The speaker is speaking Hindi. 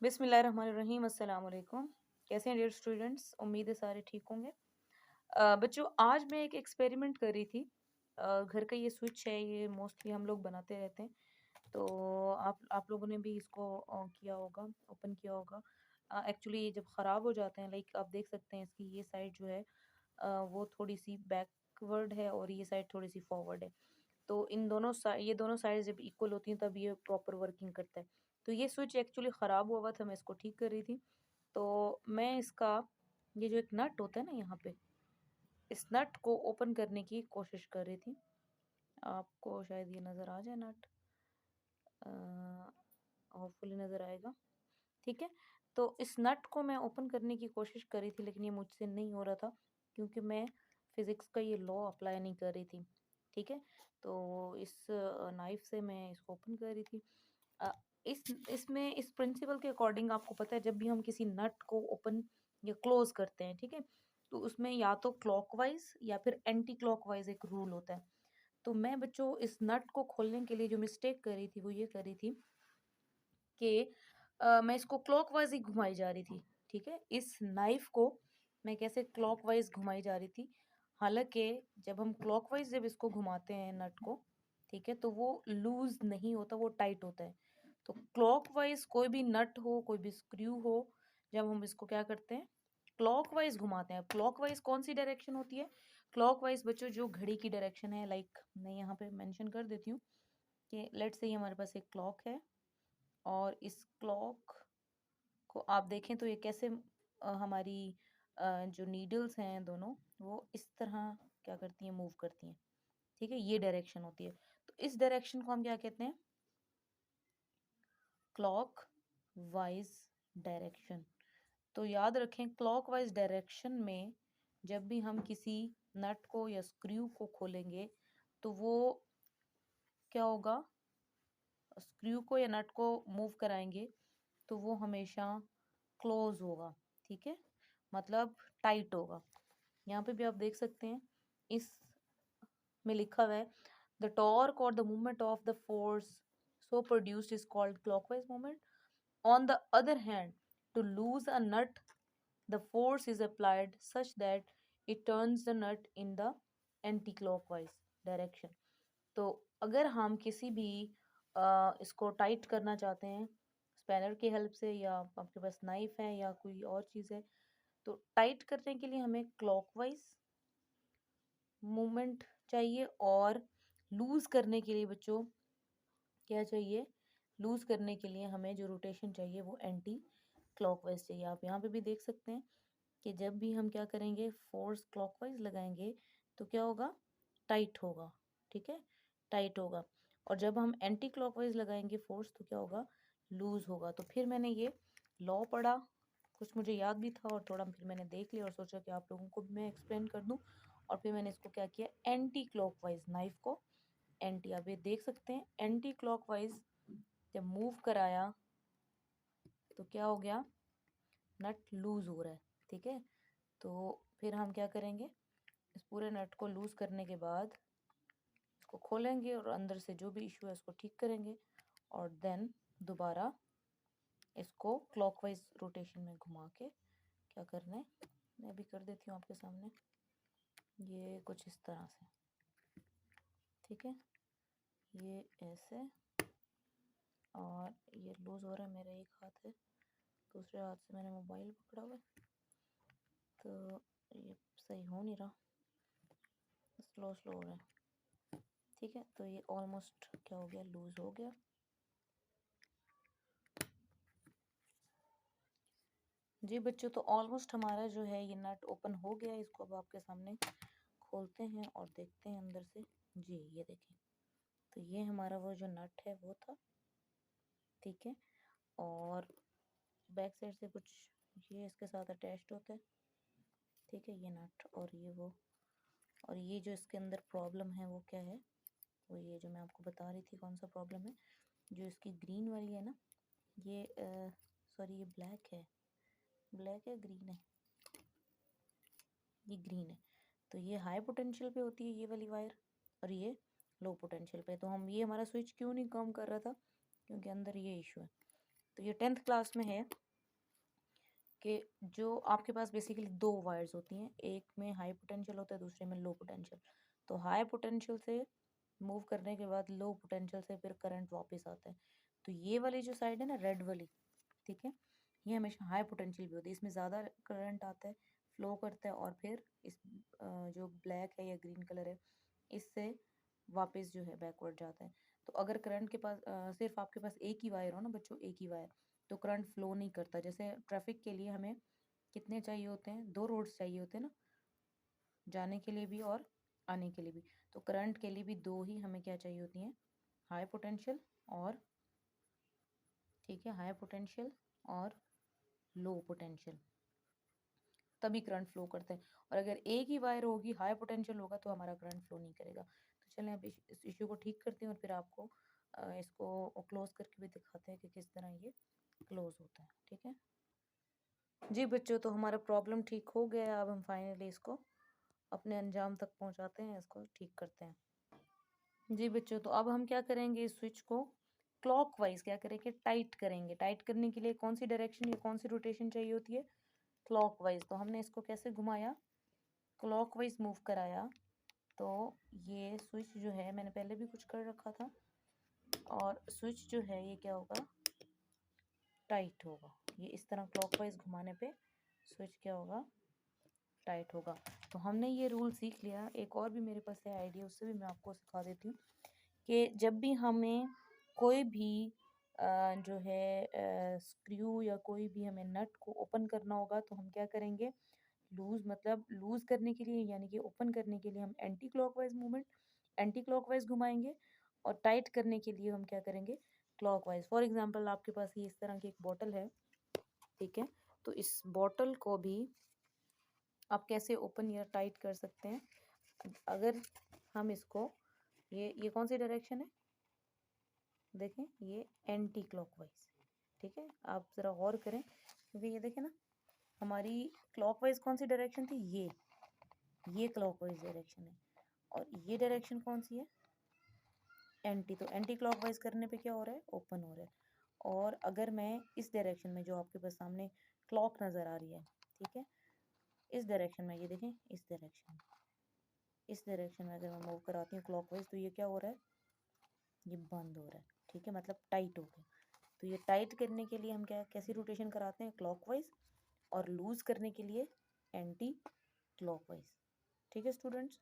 बिस्मिल्लाहिर्रहमानिर्रहीम अस्सलाम वालेकुम। कैसे हैं डियर स्टूडेंट्स? उम्मीद है सारे ठीक होंगे। बच्चों आज मैं एक एक्सपेरिमेंट कर रही थी। घर का ये स्विच है, ये मोस्टली हम लोग बनाते रहते हैं। तो आप लोगों ने भी इसको किया होगा, ओपन किया होगा। एक्चुअली ये जब ख़राब हो जाते हैं, लाइक आप देख सकते हैं इसकी ये साइड जो है वो थोड़ी सी बैकवर्ड है और ये साइड थोड़ी सी फॉरवर्ड है। तो इन दोनों ये दोनों साइड जब इक्वल होती हैं तब ये प्रॉपर वर्किंग करता है। तो ये स्विच एक्चुअली ख़राब हुआ था, मैं इसको ठीक कर रही थी। तो मैं इसका ये जो एक नट होता है ना यहाँ पे, इस नट को ओपन करने की कोशिश कर रही थी। आपको शायद ये नज़र आ जाए नट, होपफुली नज़र आएगा। ठीक है। तो इस नट को मैं ओपन करने की कोशिश कर रही थी लेकिन ये मुझसे नहीं हो रहा था क्योंकि मैं फिज़िक्स का ये लॉ अप्लाई नहीं कर रही थी। ठीक है। तो इस नाइफ से मैं इसको ओपन कर रही थी। अ, इसमें इस प्रिंसिपल के अकॉर्डिंग आपको पता है जब भी हम किसी नट को ओपन या क्लोज करते हैं, ठीक है, तो उसमें या तो क्लॉकवाइज या फिर एंटी क्लॉकवाइज एक रूल होता है। तो मैं बच्चों इस नट को खोलने के लिए जो मिस्टेक कर रही थी वो ये कर रही थी कि मैं इसको क्लॉकवाइज ही घुमाई जा रही थी। ठीक है। इस नाइफ को मैं कैसे क्लॉकवाइज घुमाई जा रही थी, हालांकि जब हम क्लॉकवाइज जब इसको घुमाते हैं नट को, ठीक है, तो वो लूज नहीं होता, वो टाइट होता है। तो क्लॉकवाइज कोई भी नट हो, कोई भी स्क्रू हो, जब हम इसको क्या करते हैं क्लॉकवाइज घुमाते हैं। क्लॉकवाइज कौन सी डायरेक्शन होती है? क्लॉकवाइज बच्चों जो घड़ी की डायरेक्शन है, लाइक मैं यहाँ पे मेंशन कर देती हूँ कि लेट्स से हमारे पास एक क्लॉक है और इस क्लॉक को आप देखें तो ये कैसे हमारी जो नीडल्स हैं दोनों वो इस तरह क्या करती हैं, मूव करती हैं। ठीक है, ये डायरेक्शन होती है। तो इस डायरेक्शन को हम क्या कहते हैं? Clock wise direction. तो याद रखें क्लॉक वाइज डायरेक्शन में जब भी हम किसी नट को या स्क्रू को खोलेंगे तो वो क्या होगा, स्क्रू को या नट को मूव कराएंगे तो वो हमेशा क्लोज होगा। ठीक है, मतलब टाइट होगा। यहाँ पे भी आप देख सकते हैं इस में लिखा हुआ है द टॉर्क और the movement of the force so produced is called clockwise movement. On the other hand, to loose a nut the force is applied such that it turns the nut in the anti-clockwise direction। तो अगर हम किसी भी इसको टाइट करना चाहते हैं स्पैनर की हेल्प से, या आपके पास नाइफ है या कोई और चीज़ है, तो टाइट करने के लिए हमें क्लॉकवाइज मूवमेंट चाहिए और लूज करने के लिए बच्चों क्या चाहिए? लूज करने के लिए हमें जो रोटेशन चाहिए वो एंटी क्लॉकवाइज चाहिए। आप यहाँ पे भी देख सकते हैं कि जब भी हम क्या करेंगे फोर्स क्लॉकवाइज लगाएंगे तो क्या होगा? टाइट होगा। ठीक है, टाइट होगा। और जब हम एंटी क्लॉकवाइज लगाएंगे फोर्स तो क्या होगा? लूज होगा। तो फिर मैंने ये लॉ पढ़ा, कुछ मुझे याद भी था और थोड़ा फिर मैंने देख लिया और सोचा कि आप लोगों को भी मैं एक्सप्लेन कर दूं। और फिर मैंने इसको क्या किया, एंटी क्लॉकवाइज नाइफ को एंटी, आप ये देख सकते हैं एंटी क्लॉकवाइज जब मूव कराया तो क्या हो गया? नट लूज हो रहा है। ठीक है, तो फिर हम क्या करेंगे, इस पूरे नट को लूज करने के बाद इसको खोलेंगे और अंदर से जो भी इशू है उसको ठीक करेंगे और देन दोबारा इसको क्लॉकवाइज रोटेशन में घुमा के क्या करना है, मैं अभी कर देती हूँ आपके सामने। ये कुछ इस तरह से, ठीक है, ये ऐसे, और ये लूज हो रहा है, मेरा एक हाथ है, दूसरे हाथ से मैंने मोबाइल पकड़ा हुआ है तो ये सही हो नहीं रहा, स्लो स्लो हो रहा है। ठीक है, तो ये ऑलमोस्ट क्या हो गया, लूज हो गया। जी बच्चों, तो ऑलमोस्ट हमारा जो है ये नट ओपन हो गया है। इसको अब आपके सामने खोलते हैं और देखते हैं अंदर से। जी ये देखें, तो ये हमारा वो जो नट है वो था। ठीक है, और बैक साइड से कुछ ये इसके साथ अटैच्ड होता है। ठीक है, ये नट और ये वो, और ये जो इसके अंदर प्रॉब्लम है वो क्या है, वो ये जो मैं आपको बता रही थी कौन सा प्रॉब्लम है, जो इसकी ग्रीन वाली है ना, ये सॉरी ये ब्लैक है, ब्लैक है ग्रीन है, ये ग्रीन है। तो ये हाई पोटेंशियल पे होती है ये वाली वायर और ये लो पोटेंशियल पे। तो हम ये हमारा स्विच क्यों नहीं काम कर रहा था, क्योंकि अंदर ये इशू है। तो ये 10th क्लास में है कि जो आपके पास बेसिकली दो वायर्स होती हैं, एक में हाई पोटेंशियल होता है, दूसरे में लो पोटेंशियल। तो हाई पोटेंशियल से मूव करने के बाद लो पोटेंशियल से फिर करंट वापस आता है। तो ये वाली जो साइड है ना, रेड वाली, ठीक है, ये हमेशा हाई पोटेंशियल भी होती है, इसमें ज़्यादा करंट आता है, फ्लो करता है, और फिर इस जो ब्लैक है या ग्रीन कलर है, इससे वापस जो है बैकवर्ड जाता है। तो अगर करंट के पास सिर्फ आपके पास एक ही वायर हो ना बच्चों, एक ही वायर, तो करंट फ्लो नहीं करता। जैसे ट्रैफिक के लिए हमें कितने चाहिए होते हैं, दो रोड्स चाहिए होते हैं ना, जाने के लिए भी और आने के लिए भी। तो करंट के लिए भी दो ही हमें क्या चाहिए होती हैं, हाई पोटेंशियल और, ठीक है, हाई पोटेंशियल और लो पोटेंशियल, तभी करंट फ्लो करता है। और अगर एक ही वायर होगी, हाई पोटेंशियल होगा, तो हमारा करंट फ्लो नहीं करेगा। तो चलें अब इस इश्यू को ठीक करते हैं और फिर आपको इसको क्लोज करके भी दिखाते हैं कि किस तरह ये क्लोज होता है, ठीक है। जी बच्चों, तो हमारा प्रॉब्लम ठीक हो गया है। अब हम फाइनली इसको अपने अंजाम तक पहुंचाते हैं, इसको ठीक करते हैं। जी बच्चों, तो अब हम क्या करेंगे, इस स्विच को क्लॉकवाइज क्या करेंगे, टाइट करेंगे। टाइट करने के लिए कौन सी डायरेक्शन या कौन सी रोटेशन चाहिए होती है, क्लॉकवाइज। तो हमने इसको कैसे घुमाया, क्लॉकवाइज मूव कराया, तो ये स्विच जो है, मैंने पहले भी कुछ कर रखा था, और स्विच जो है ये क्या होगा, टाइट होगा। ये इस तरह क्लॉकवाइज घुमाने पे स्विच क्या होगा, टाइट होगा। तो हमने ये रूल सीख लिया। एक और भी मेरे पास है आइडिया, उससे भी मैं आपको सिखा देती हूँ कि जब भी हमें कोई भी जो है स्क्रू या कोई भी हमें नट को ओपन करना होगा, तो हम क्या करेंगे, लूज, मतलब लूज करने के लिए यानी कि ओपन करने के लिए हम anti clockwise movement, anti clockwise घुमाएंगे, और टाइट करने के लिए हम क्या करेंगे, क्लॉकवाइज। फॉर एग्जांपल आपके पास ये इस तरह की एक बॉटल है, ठीक है, तो इस बॉटल को भी आप कैसे ओपन या टाइट कर सकते हैं। अगर हम इसको, ये कौन सी डायरेक्शन है, देखें, ये एंटी क्लॉकवाइज, ठीक है। आप ज़रा गौर करें, क्योंकि ये देखें ना, हमारी क्लॉकवाइज कौन सी डायरेक्शन थी, ये क्लॉकवाइज डायरेक्शन है, और ये डायरेक्शन कौन सी है, एंटी। तो एंटी क्लॉकवाइज करने पे क्या हो रहा है, ओपन हो रहा है। और अगर मैं इस डायरेक्शन में, जो आपके पास सामने क्लॉक नज़र आ रही है, ठीक है, इस डायरेक्शन में, ये देखें, इस डायरेक्शन में अगर मैं मूव कराती हूँ क्लॉकवाइज, तो ये क्या हो रहा है, ये बंद हो रहा है, ठीक है, मतलब टाइट हो गया। तो ये टाइट करने के लिए हम क्या, कैसी रोटेशन कराते हैं, क्लॉकवाइज, और लूज करने के लिए एंटी क्लॉकवाइज, ठीक है स्टूडेंट्स।